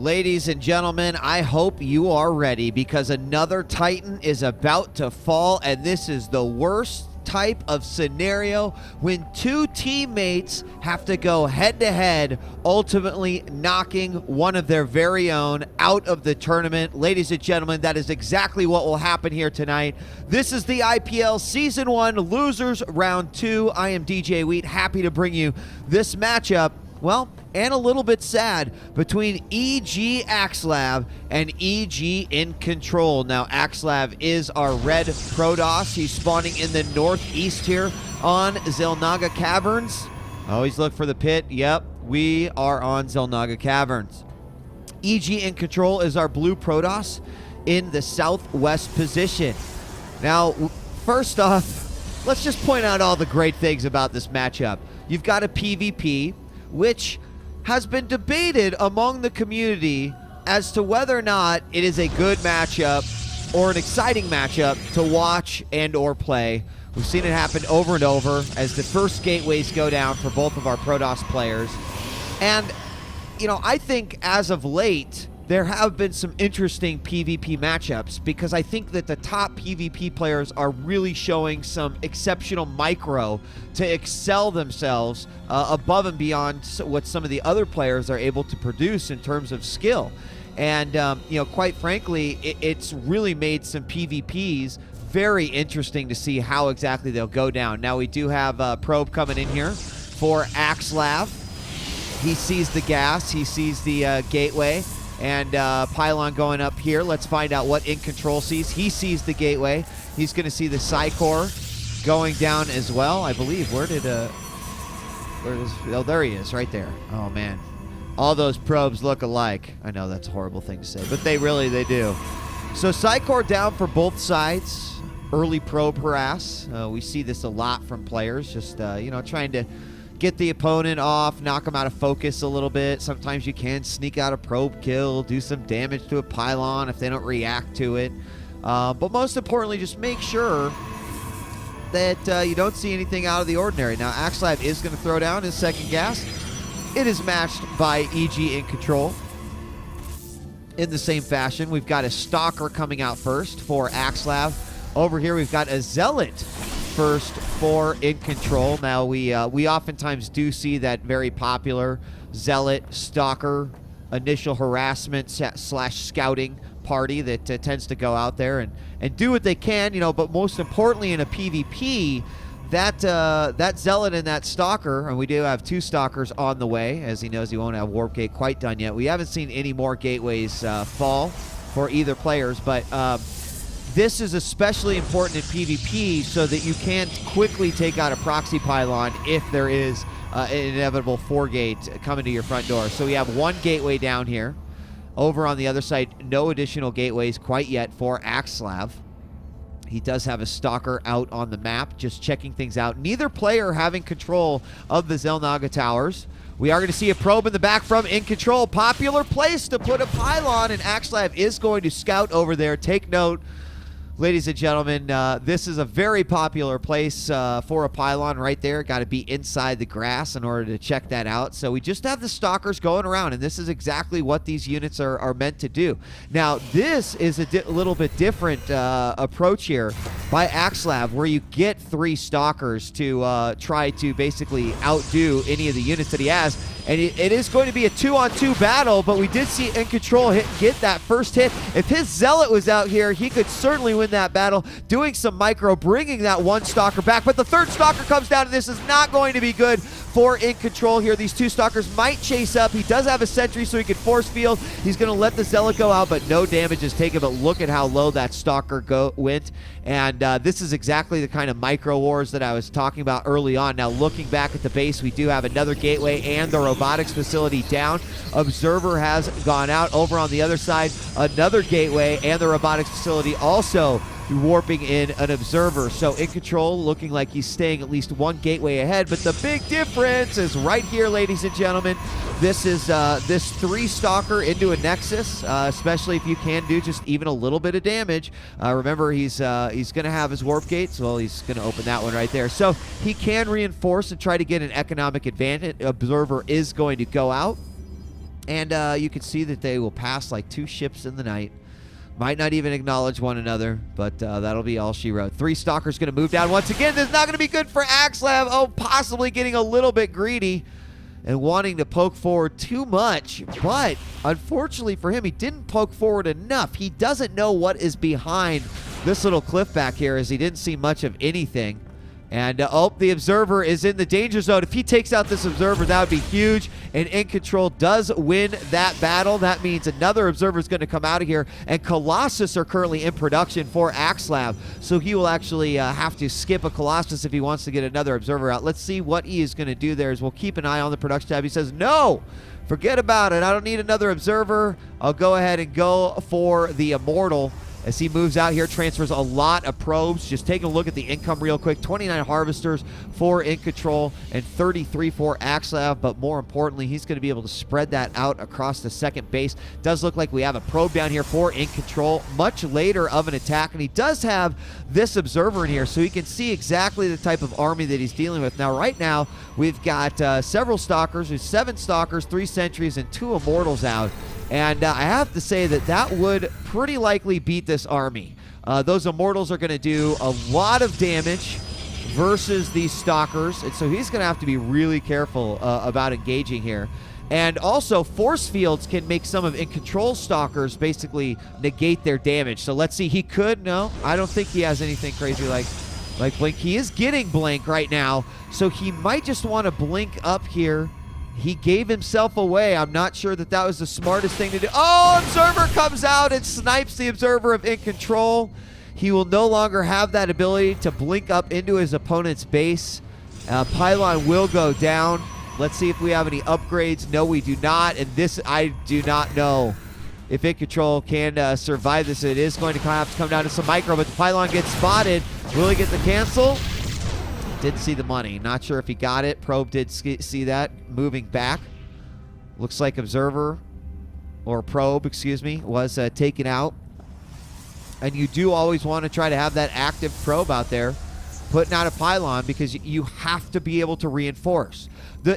Ladies and gentlemen, I hope you are ready because another Titan is about to fall, and this is the worst type of scenario when two teammates have to go head-to-head, ultimately knocking one of their very own out of the tournament. Ladies and gentlemen, that is exactly what will happen here tonight. This is the IPL Season 1 Losers Round 2. I am DJ Wheat, happy to bring you this matchup. Well, and a little bit sad, between EGaxslav and EGiNcontroL. Now, Axslav is our red Protoss. He's spawning in the northeast here on Xel'Naga Caverns. Always look for the pit. Yep, we are on Xel'Naga Caverns. EGiNcontroL is our blue Protoss in the southwest position. Now, first off, let's just point out all the great things about this matchup. You've got a PvP, which has been debated among the community as to whether or not it is a good matchup or an exciting matchup to watch and or play. We've seen it happen over and over as the first gateways go down for both of our Protoss players. And, you know, I think as of late, there have been some interesting PvP matchups because I think that the top PvP players are really showing some exceptional micro to excel themselves above and beyond what some of the other players are able to produce in terms of skill. And, you know, quite frankly, it's really made some PvPs very interesting to see how exactly they'll go down. Now, we do have a probe coming in here for Axslav. He sees the gas. He sees the gateway. And pylon going up here. Let's find out what EGiNcontroL sees. He sees the gateway. He's going to see the Psycore going down as well, I believe. Where is, oh, there he is, right there. Oh, man. All those probes look alike. I know that's a horrible thing to say, but they do. So Psycore down for both sides. Early probe harass. We see this a lot from players, just, you know, trying to get the opponent off, knock them out of focus a little bit. Sometimes you can sneak out a probe kill, do some damage to a pylon if they don't react to it. But most importantly, just make sure that you don't see anything out of the ordinary. Now, Axslav is going to throw down his second gas. It is matched by EGiNcontroL. In the same fashion, we've got a Stalker coming out first for Axslav. Over here, we've got a Zealot first for EGiNcontroL. Now, we oftentimes do see that very popular Zealot, Stalker, initial harassment / scouting party that tends to go out there and do what they can, you know, but most importantly in a PvP, that Zealot and that Stalker, and we do have two Stalkers on the way, as he knows he won't have Warp Gate quite done yet. We haven't seen any more gateways fall for either players, but this is especially important in PvP so that you can't quickly take out a proxy pylon if there is an inevitable 4-gate coming to your front door. So we have one gateway down here. Over on the other side, no additional gateways quite yet for Axslav. He does have a Stalker out on the map, just checking things out. Neither player having control of the Xel'Naga towers. We are going to see a probe in the back from EGiNcontroL. Popular place to put a pylon, and Axslav is going to scout over there. Take note, ladies and gentlemen, this is a very popular place for a pylon right there. Got to be inside the grass in order to check that out. So we just have the Stalkers going around, and this is exactly what these units are meant to do. Now, this is a little bit different approach here by Axslav, where you get 3 Stalkers to try to basically outdo any of the units that he has. And it is going to be a 2-on-2 battle, but we did see EGiNcontroL get that first hit. If his Zealot was out here, he could certainly win that battle, doing some micro, bringing that one Stalker back. But the third Stalker comes down, and this is not going to be good for EGiNcontroL here. These 2 Stalkers might chase up. He does have a sentry, so he can force field. He's going to let the Zealot go out, but no damage is taken. But look at how low that Stalker went. And this is exactly the kind of micro wars that I was talking about early on. Now, looking back at the base, we do have another gateway and the robotics facility down. Observer has gone out. Over on the other side, another gateway and the robotics facility also warping in an observer. So EGiNcontroL looking like he's staying at least one gateway ahead, but the big difference is right here, ladies and gentlemen. This is this 3 Stalker into a Nexus, especially if you can do just even a little bit of damage. Remember, he's going to have his Warp Gates. Well, he's going to open that one right there. So he can reinforce and try to get an economic advantage. Observer is going to go out. And you can see that they will pass like 2 ships in the night. Might not even acknowledge one another, but that'll be all she wrote. 3 Stalkers going to move down once again. This is not going to be good for EGaxslav. Oh, possibly getting a little bit greedy and wanting to poke forward too much. But unfortunately for him, he didn't poke forward enough. He doesn't know what is behind this little cliff back here, as he didn't see much of anything. And, oh, the Observer is in the danger zone. If he takes out this Observer, that would be huge. And EGiNcontroL does win that battle. That means another Observer is going to come out of here. And Colossus are currently in production for EGaxslav. So he will actually have to skip a Colossus if he wants to get another Observer out. Let's see what he is going to do there, as we'll keep an eye on the production tab. He says, no, forget about it. I don't need another Observer. I'll go ahead and go for the Immortal. As he moves out here, transfers a lot of probes. Just taking a look at the income real quick. 29 harvesters for EGiNcontroL and 33 for EGaxslav. But more importantly, he's going to be able to spread that out across the second base. Does look like we have a probe down here for EGiNcontroL. Much later of an attack. And he does have this Observer in here, so he can see exactly the type of army that he's dealing with. Now, right now, we've got several Stalkers. There's 7 Stalkers, 3 Sentries, and 2 Immortals out. And I have to say that that would pretty likely beat this army. Those Immortals are going to do a lot of damage versus these Stalkers. And so he's going to have to be really careful about engaging here. And also, force fields can make some of EGiNcontrol's Stalkers basically negate their damage. So let's see. He could. No, I don't think he has anything crazy like Blink. He is getting Blink right now. So he might just want to Blink up here. He gave himself away. I'm not sure that that was the smartest thing to do. Oh, Observer comes out and snipes the Observer of EGiNcontroL. He will no longer have that ability to blink up into his opponent's base. Pylon will go down. Let's see if we have any upgrades. No, we do not. And this, I do not know if EGiNcontroL can survive this. It is going to have to come down to some micro, but the Pylon gets spotted. Will he get the cancel? Did see the money. Not sure if he got it. Probe did see that. Moving back. Looks like Observer, or Probe, excuse me, was taken out. And you do always want to try to have that active Probe out there putting out a Pylon, because you have to be able to reinforce.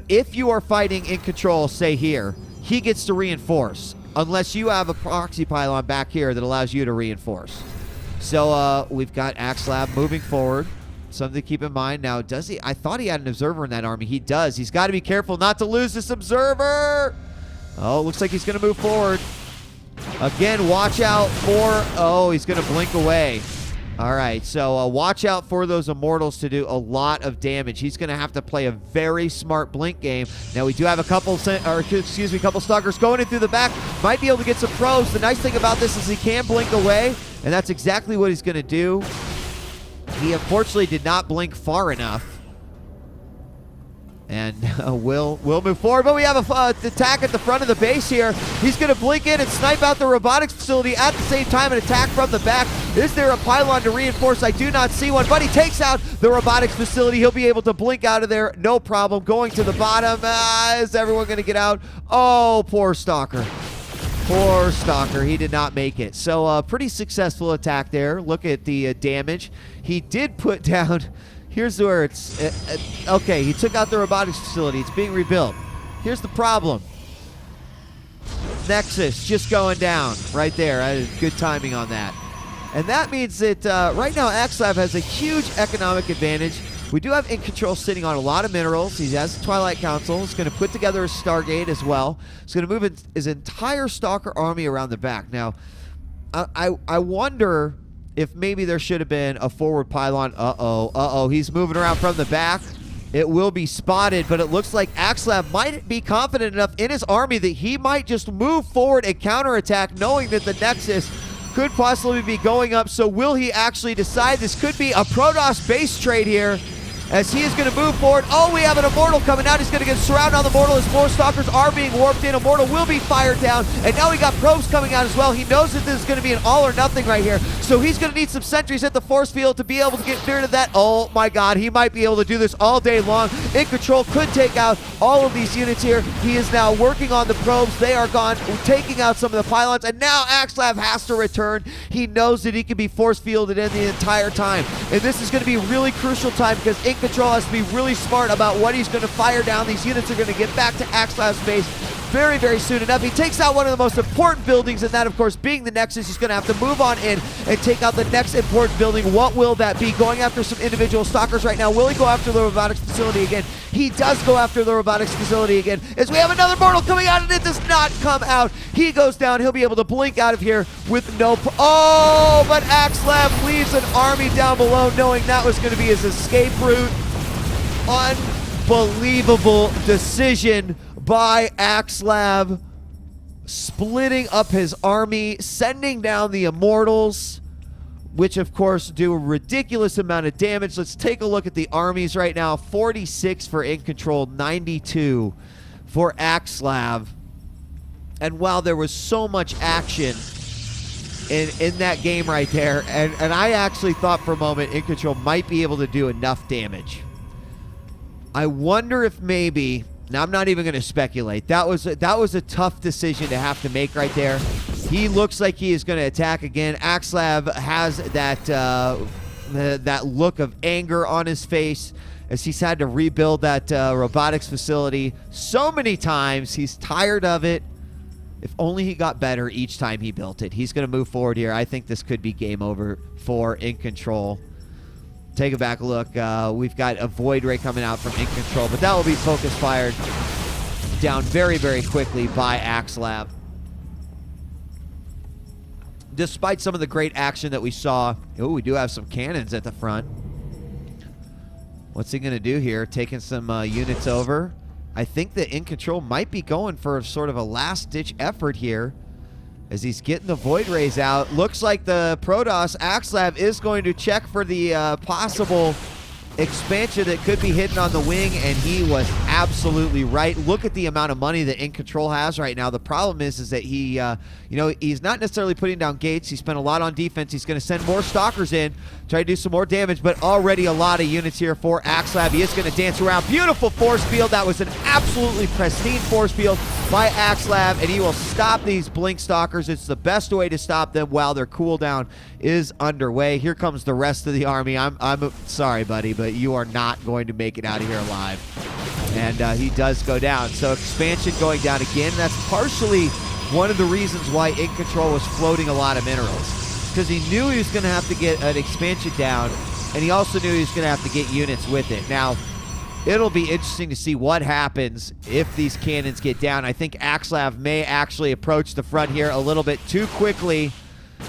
If you are fighting EGiNcontroL, say here, he gets to reinforce, unless you have a proxy Pylon back here that allows you to reinforce. So we've got EGaxslav moving forward. Something to keep in mind. Now, does he? I thought he had an Observer in that army. He does. He's got to be careful not to lose this Observer. Oh, looks like he's going to move forward. Again, watch out for... Oh, he's going to blink away. All right, so watch out for those Immortals to do a lot of damage. He's going to have to play a very smart blink game. Now, we do have a couple Stalkers going in through the back. Might be able to get some probes. The nice thing about this is he can blink away, and that's exactly what he's going to do. He unfortunately did not blink far enough. And we'll move forward. But we have an attack at the front of the base here. He's going to blink in and snipe out the robotics facility at the same time, an attack from the back. Is there a Pylon to reinforce? I do not see one, but he takes out the robotics facility. He'll be able to blink out of there, no problem. Going to the bottom. Is everyone going to get out? Oh, poor Stalker. Poor Stalker. He did not make it. So pretty successful attack there. Look at the damage. He did put down... Here's where it's... okay, he took out the robotics facility. It's being rebuilt. Here's the problem. Nexus just going down right there. Good timing on that. And that means that right now EGaxslav has a huge economic advantage. We do have EGiNcontroL sitting on a lot of minerals. He has the Twilight Council. He's going to put together a Stargate as well. He's going to move his entire Stalker army around the back. Now, I wonder if maybe there should have been a forward Pylon. Uh-oh. He's moving around from the back. It will be spotted, but it looks like EGaxslav might be confident enough in his army that he might just move forward and counterattack, knowing that the Nexus could possibly be going up. So will he actually decide? This could be a Protoss base trade here, as he is going to move forward. Oh, we have an Immortal coming out. He's going to get surrounded on the Immortal as more Stalkers are being warped in. Immortal will be fired down. And now we got probes coming out as well. He knows that this is going to be an all or nothing right here. So he's going to need some sentries at the force field to be able to get rid of that. Oh my God, he might be able to do this all day long. EGiNcontroL could take out all of these units here. He is now working on the probes. They are gone, taking out some of the Pylons. And now EGaxslav has to return. He knows that he can be force fielded in the entire time. And this is going to be a really crucial time, because EGiNcontroL has to be really smart about what he's going to fire down. These units are going to get back to EGaxslav's base very, very soon enough. He takes out one of the most important buildings, and that, of course, being the Nexus. He's going to have to move on in and take out the next important building. What will that be? Going after some individual stalkers right now. Will he go after the robotics facility again? He does go after the robotics facility again, as we have another mortal coming out, and it does not come out. He goes down. He'll be able to blink out of here with no... Oh, but EGAxslav leaves an army down below, knowing that was going to be his escape route. Unbelievable decision by EGAxslav, splitting up his army, sending down the Immortals, which of course do a ridiculous amount of damage. Let's take a look at the armies right now. 46 for EGiNcontroL, 92 for EGAxslav. And while there was so much action in that game right there, and I actually thought for a moment EGiNcontroL might be able to do enough damage. I wonder if maybe... Now, I'm not even going to speculate. That was a tough decision to have to make right there. He looks like he is going to attack again. EGAxslav has that look of anger on his face as he's had to rebuild that robotics facility so many times. He's tired of it. If only he got better each time he built it. He's going to move forward here. I think this could be game over for EGiNcontroL. Take a back look. We've got a Void Ray coming out from EGiNcontroL, but that will be focus fired down very, very quickly by EGAxslav. Despite some of the great action that we saw, we do have some cannons at the front. What's he going to do here? Taking some units over. I think that EGiNcontroL might be going for sort of a last-ditch effort here as he's getting the Void Rays out. Looks like the Protoss EGAxslav is going to check for the possible expansion that could be hidden on the wing, and he was absolutely right. Look at the amount of money that EGiNcontroL has right now. The problem is that he, he's not necessarily putting down gates. He spent a lot on defense. He's going to send more stalkers in, try to do some more damage, but already a lot of units here for EGAxslav. He is going to dance around. Beautiful force field. That was an absolutely pristine force field by EGAxslav, and he will stop these blink stalkers. It's the best way to stop them while their cooldown is underway. Here comes the rest of the army. I'm sorry, buddy, but you are not going to make it out of here alive. And he does go down. So expansion going down again. That's partially one of the reasons why EGiNcontroL was floating a lot of minerals, because he knew he was going to have to get an expansion down, and he also knew he was going to have to get units with it. Now, it'll be interesting to see what happens if these cannons get down. I think EGAxslav may actually approach the front here a little bit too quickly,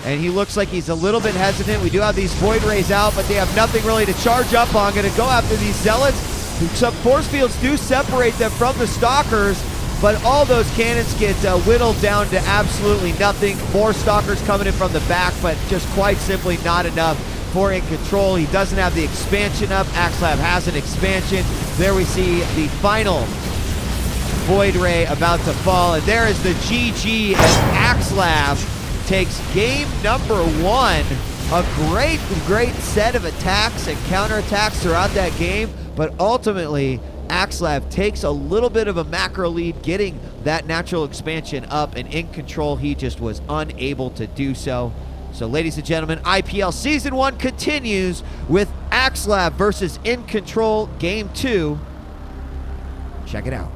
and he looks like he's a little bit hesitant. We do have these Void Rays out, but they have nothing really to charge up on. Going to go after these Zealots. Some force fields do separate them from the Stalkers, but all those cannons get whittled down to absolutely nothing. More Stalkers coming in from the back, but just quite simply not enough for EGiNcontroL. He doesn't have the expansion up. EGAxslav has an expansion. There we see the final Void Ray about to fall, and there is the GG as EGAxslav takes game number 1. A great set of attacks and counterattacks throughout that game, but ultimately EGAxslav takes a little bit of a macro lead, getting that natural expansion up, and EGiNcontroL, he just was unable to do so. So, ladies and gentlemen, IPL Season 1 continues with EGAxslav versus EGiNcontroL Game 2. Check it out.